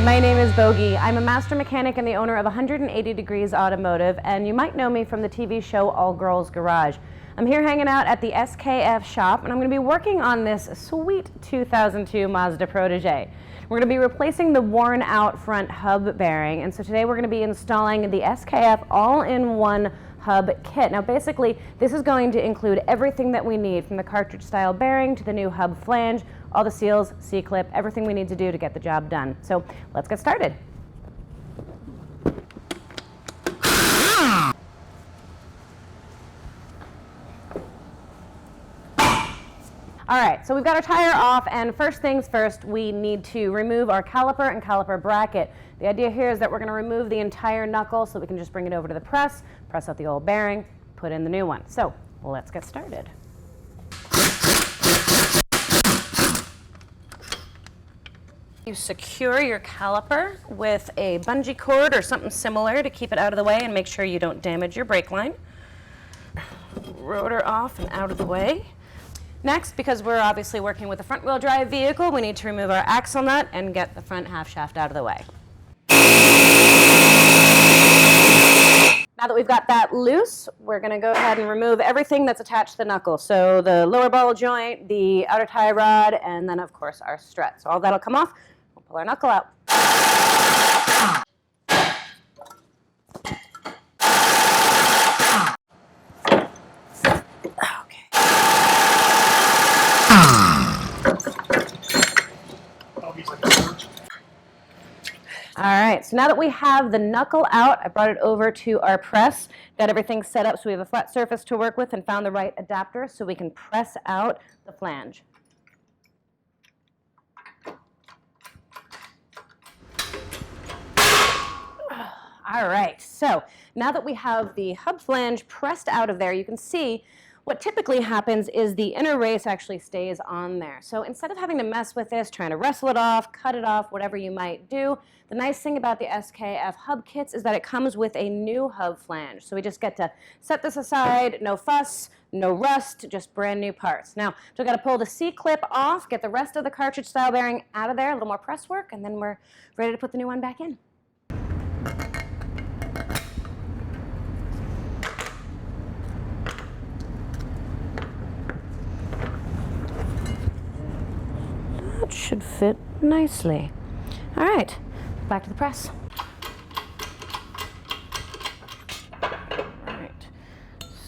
My name is Bogey. I'm a master mechanic and the owner of 180 Degrees Automotive, and you might know me from the TV show All Girls Garage. I'm here hanging out at the SKF shop, and I'm going to be working on this sweet 2002 Mazda Protege. We're going to be replacing the worn out front hub bearing, and so today we're going to be installing the SKF all-in-one hub kit. Now basically this is going to include everything that we need, from the cartridge style bearing to the new hub flange, all the seals, C-clip, everything we need to do to get the job done. So let's get started. All right, so we've got our tire off, and first things first, we need to remove our caliper and caliper bracket. The idea here is that we're going to remove the entire knuckle so we can just bring it over to the press out the old bearing, put in the new one. So let's get started. You secure your caliper with a bungee cord or something similar to keep it out of the way and make sure you don't damage your brake line. Rotor off and out of the way. Next, because we're obviously working with a front-wheel drive vehicle, we need to remove our axle nut and get the front half shaft out of the way. Now that we've got that loose, we're going to go ahead and remove everything that's attached to the knuckle. So the lower ball joint, the outer tie rod, and then of course our strut. So all that'll come off. We'll pull our knuckle out. All right, so now that we have the knuckle out, I brought it over to our press, got everything set up so we have a flat surface to work with, and found the right adapter so we can press out the flange. All right, so now that we have the hub flange pressed out of there, you can see what typically happens is the inner race actually stays on there. So instead of having to mess with this, trying to wrestle it off, cut it off, whatever you might do, the nice thing about the SKF hub kits is that it comes with a new hub flange. So we just get to set this aside, no fuss, no rust, just brand new parts. Now, so we've got to pull the C-clip off, get the rest of the cartridge style bearing out of there, a little more press work, and then we're ready to put the new one back in. Should fit nicely. All right, back to the press. All right,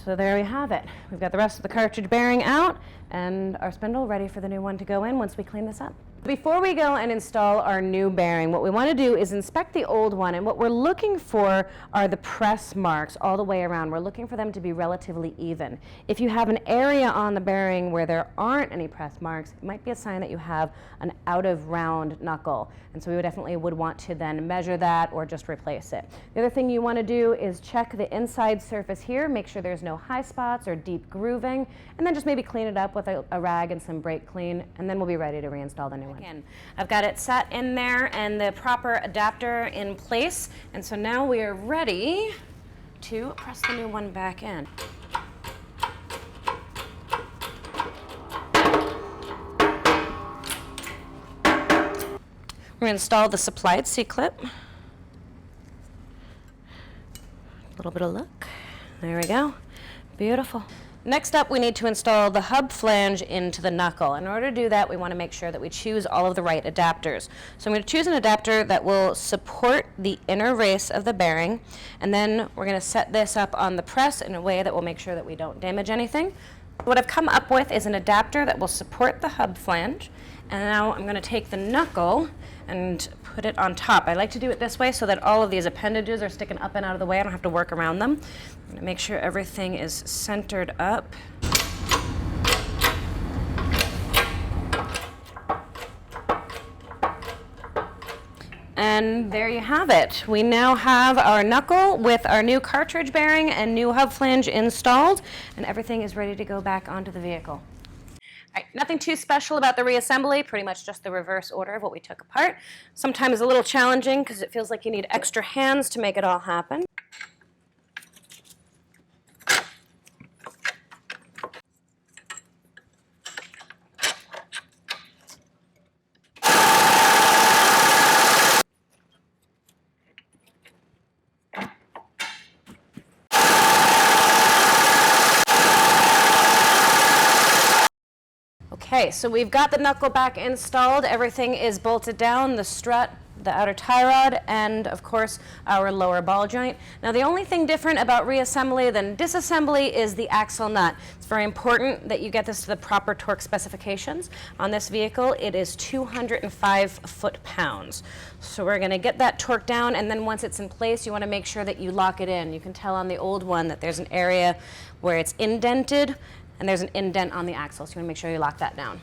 so there we have it. We've got the rest of the cartridge bearing out and our spindle ready for the new one to go in once we clean this up. Before we go and install our new bearing, what we want to do is inspect the old one, and what we're looking for are the press marks all the way around. We're looking for them to be relatively even. If you have an area on the bearing where there aren't any press marks, it might be a sign that you have an out of round knuckle, and so we definitely would want to then measure that or just replace it. The other thing you want to do is check the inside surface here, make sure there's no high spots or deep grooving, and then just maybe clean it up with a rag and some brake clean, and then we'll be ready to reinstall the new one. Again, I've got it set in there and the proper adapter in place, and so now we are ready to press the new one back in. We're going to install the supplied C-clip. A little bit of luck. There we go. Beautiful. Next up, we need to install the hub flange into the knuckle. In order to do that, we want to make sure that we choose all of the right adapters. So I'm going to choose an adapter that will support the inner race of the bearing, and then we're going to set this up on the press in a way that will make sure that we don't damage anything. What I've come up with is an adapter that will support the hub flange, and now I'm going to take the knuckle and put it on top. I like to do it this way so that all of these appendages are sticking up and out of the way. I don't have to work around them. I'm going to make sure everything is centered up. And there you have it. We now have our knuckle with our new cartridge bearing and new hub flange installed, and everything is ready to go back onto the vehicle. All right, nothing too special about the reassembly, pretty much just the reverse order of what we took apart. Sometimes a little challenging because it feels like you need extra hands to make it all happen. Okay, so we've got the knuckle back installed. Everything is bolted down, the strut, the outer tie rod, and of course our lower ball joint. Now the only thing different about reassembly than disassembly is the axle nut. It's very important that you get this to the proper torque specifications. On this vehicle it is 205 foot-pounds. So we're going to get that torque down, and then once it's in place you want to make sure that you lock it in. You can tell on the old one that there's an area where it's indented and there's an indent on the axle, so you want to make sure you lock that down.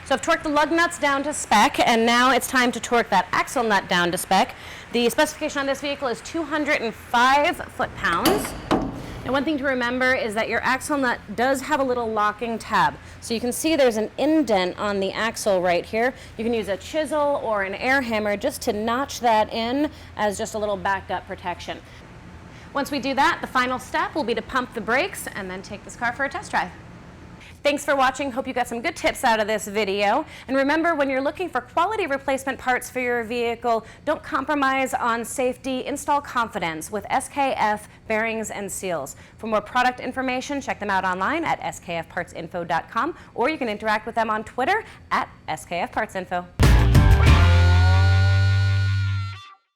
So I've torqued the lug nuts down to spec, and now it's time to torque that axle nut down to spec. The specification on this vehicle is 205 foot-pounds. And one thing to remember is that your axle nut does have a little locking tab. So you can see there's an indent on the axle right here. You can use a chisel or an air hammer just to notch that in as just a little backup protection. Once we do that, the final step will be to pump the brakes and then take this car for a test drive. Thanks for watching. Hope you got some good tips out of this video. And remember, when you're looking for quality replacement parts for your vehicle, don't compromise on safety. Install confidence with SKF bearings and seals. For more product information, check them out online at skfpartsinfo.com, or you can interact with them on Twitter at skfpartsinfo.